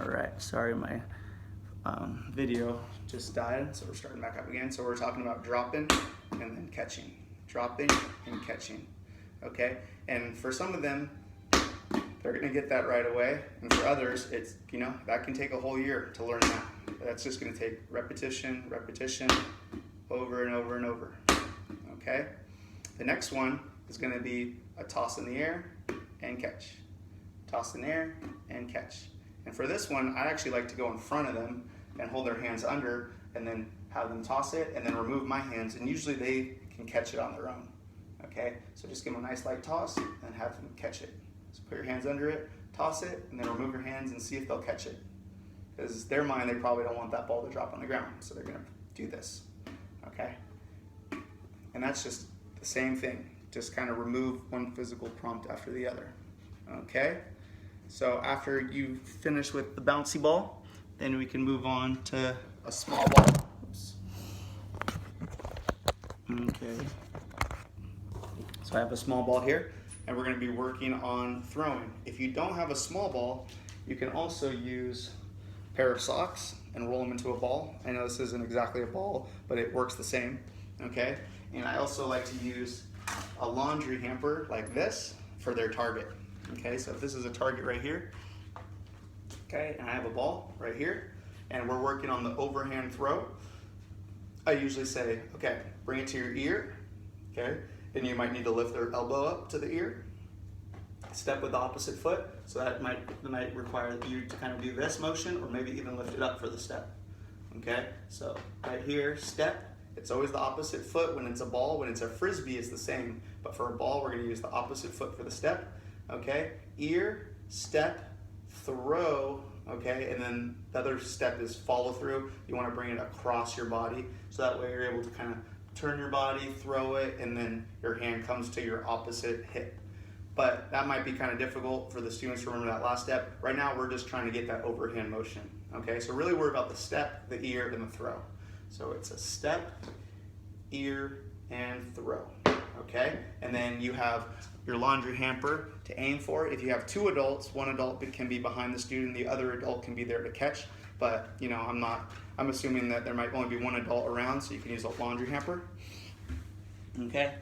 All right, sorry, my video just died, so we're starting back up again. So we're talking about dropping and then catching, dropping and catching, okay? And for some of them, they're gonna get that right away, and for others, it's, you know, that can take a whole year to learn that. That's just gonna take repetition, repetition, over and over and over, okay? The next one is gonna be a toss in the air and catch. Toss in the air and catch. And for this one, I actually like to go in front of them and hold their hands under and then have them toss it and then remove my hands, and usually they can catch it on their own, okay? So just give them a nice light toss and have them catch it. So put your hands under it, toss it, and then remove your hands and see if they'll catch it. Because their mind, they probably don't want that ball to drop on the ground, so they're gonna do this, okay? And that's just the same thing. Just kind of remove one physical prompt after the other, okay? So after you finish with the bouncy ball, then we can move on to a small ball. Oops. Okay. So I have a small ball here, and we're gonna be working on throwing. If you don't have a small ball, you can also use a pair of socks and roll them into a ball. I know this isn't exactly a ball, but it works the same, okay? And I also like to use a laundry hamper like this for their target. Okay, so if this is a target right here, okay, and I have a ball right here, and we're working on the overhand throw, I usually say, okay, bring it to your ear, okay, and you might need to lift their elbow up to the ear, step with the opposite foot, so that might require you to kind of do this motion, or maybe even lift it up for the step, okay? So right here, step, it's always the opposite foot. When it's a ball, when it's a frisbee, it's the same, but for a ball, we're gonna use the opposite foot for the step. Okay, ear, step, throw, okay, and then the other step is follow through. You want to bring it across your body, so that way you're able to kind of turn your body, throw it, and then your hand comes to your opposite hip. But that might be kind of difficult for the students to remember that last step. Right now, we're just trying to get that overhand motion, okay? So really worry about the step, the ear, and the throw. So it's a step, ear, and throw, okay? And then you have your laundry hamper to aim for. If you have two adults, one adult can be behind the student, the other adult can be there to catch. But you know, I'm assuming that there might only be one adult around, so you can use a laundry hamper. Okay,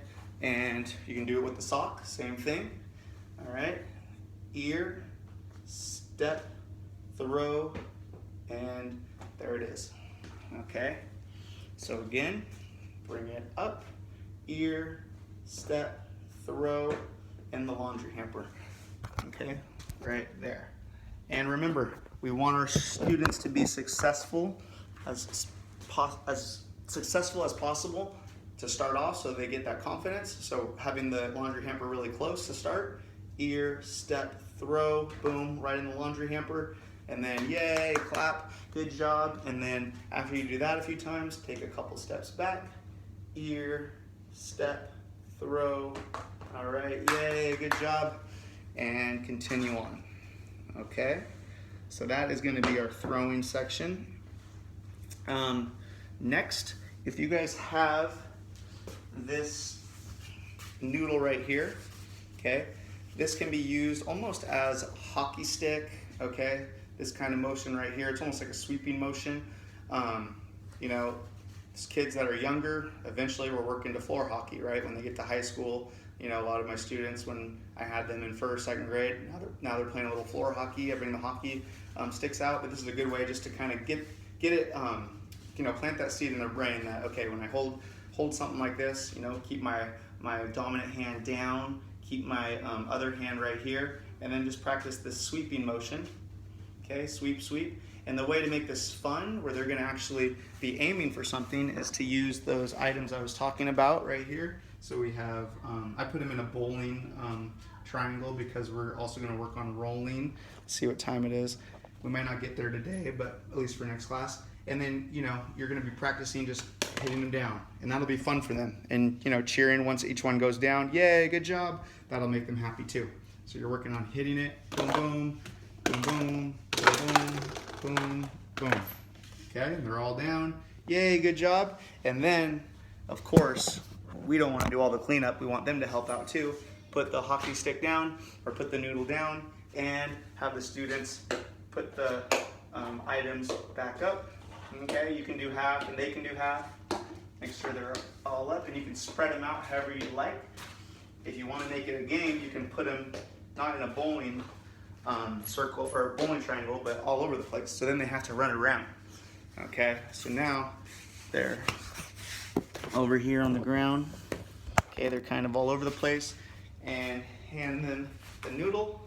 and you can do it with the sock, same thing. All right, ear, step, throw, and there it is. Okay, so again, bring it up, ear, step, throw, and the laundry hamper, okay, right there. And remember, we want our students to be successful as successful as possible to start off, so they get that confidence. So having the laundry hamper really close to start, ear, step, throw, boom, right in the laundry hamper, and then yay, clap, good job. And then after you do that a few times, take a couple steps back, ear, step, throw, all right, yay, good job, and continue on, okay? So that is gonna be our throwing section. Next, if you guys have this noodle right here, okay, this can be used almost as a hockey stick, okay? This kind of motion right here, it's almost like a sweeping motion. You know, kids that are younger, eventually we're working to floor hockey, right? When they get to high school, you know, a lot of my students, when I had them in first, second grade, now they're playing a little floor hockey. I bring the hockey sticks out, but this is a good way just to kind of get it, you know, plant that seed in their brain that, okay, when I hold something like this, you know, keep my dominant hand down, keep my other hand right here, and then just practice this sweeping motion, okay, sweep, sweep. And the way to make this fun, where they're gonna actually be aiming for something, is to use those items I was talking about right here. So we have, I put them in a bowling triangle because we're also gonna work on rolling. See what time it is. We might not get there today, but at least for next class. And then, you know, you're gonna be practicing just hitting them down, and that'll be fun for them. And, you know, cheering once each one goes down, yay, good job, that'll make them happy too. So you're working on hitting it, boom, boom, boom, boom, boom, boom, boom. Okay, and they're all down, yay, good job. And then, of course, we don't want to do all the cleanup, we want them to help out too. Put the hockey stick down, or put the noodle down, and have the students put the items back up. Okay, you can do half and they can do half. Make sure they're all up, and you can spread them out however you like. If you want to make it a game, you can put them not in a bowling circle or a bowling triangle, but all over the place. So then they have to run around. Okay, so now they're over here on the ground. Okay, they're kind of all over the place. And hand them the noodle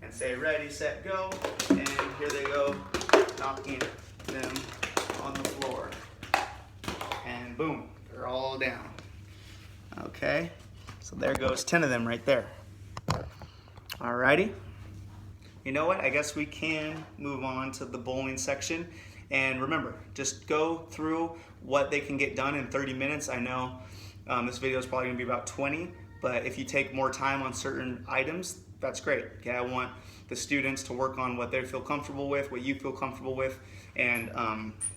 and say ready, set, go. And here they go, knocking them on the floor. And boom, they're all down. Okay, so there goes 10 of them right there. Alrighty. You know what? I guess we can move on to the bowling section. And remember, just go through what they can get done in 30 minutes. I know this video is probably gonna be about 20, but if you take more time on certain items, that's great. Okay, I want the students to work on what they feel comfortable with, what you feel comfortable with, and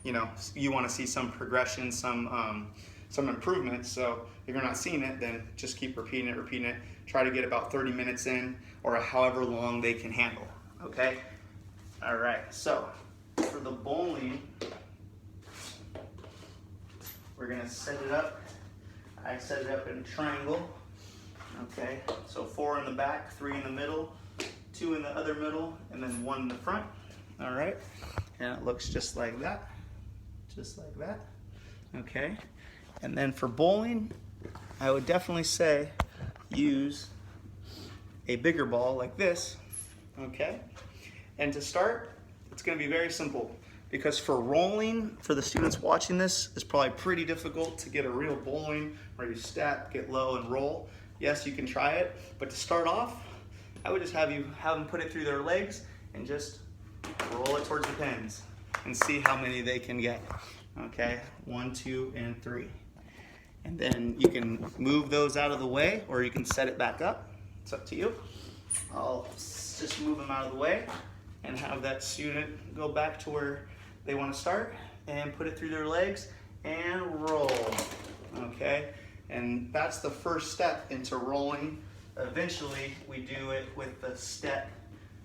you know, you want to see some progression, some improvement. So if you're not seeing it, then just keep repeating it. Try to get about 30 minutes in, or however long they can handle. Okay. All right. So for the bowling, we're gonna set it up. I set it up in a triangle. Okay, so 4 in the back, 3 in the middle, 2 in the other middle, and then 1 in the front. All right, and it looks just like that, Okay, and then for bowling, I would definitely say use a bigger ball like this. Okay, and to start, it's going to be very simple, because for rolling, for the students watching this, it's probably pretty difficult to get a real bowling where you step, get low, and roll. Yes, you can try it, but to start off, I would just have them put it through their legs and just roll it towards the pins and see how many they can get. Okay, 1, 2, and 3. And then you can move those out of the way, or you can set it back up. It's up to you. I'll just move them out of the way and have that student go back to where they want to start and put it through their legs and roll. Okay, and that's the first step into rolling. Eventually we do it with the step,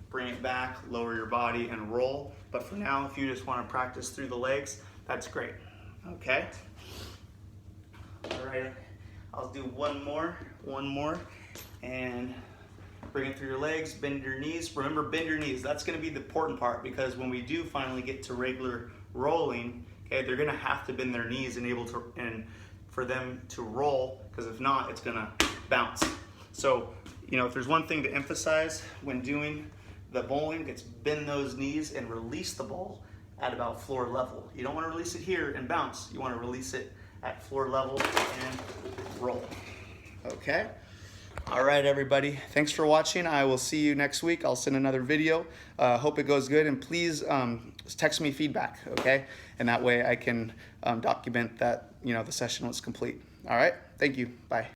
bring it back, lower your body, and roll. But for now, if you just want to practice through the legs, that's great. Okay, all right, I'll do one more, and bring it through your legs, bend your knees. Remember, bend your knees. That's going to be the important part, because when we do finally get to regular rolling, okay, they're going to have to bend their knees and for them to roll, because if not, it's going to bounce. So, you know, if there's one thing to emphasize when doing the bowling, it's bend those knees and release the ball at about floor level. You don't want to release it here and bounce. You want to release it at floor level and roll. Okay? All right, everybody. Thanks for watching. I will see you next week. I'll send another video. Hope it goes good, and please text me feedback, okay? And that way I can document that, you know, the session was complete. All right? Thank you. Bye.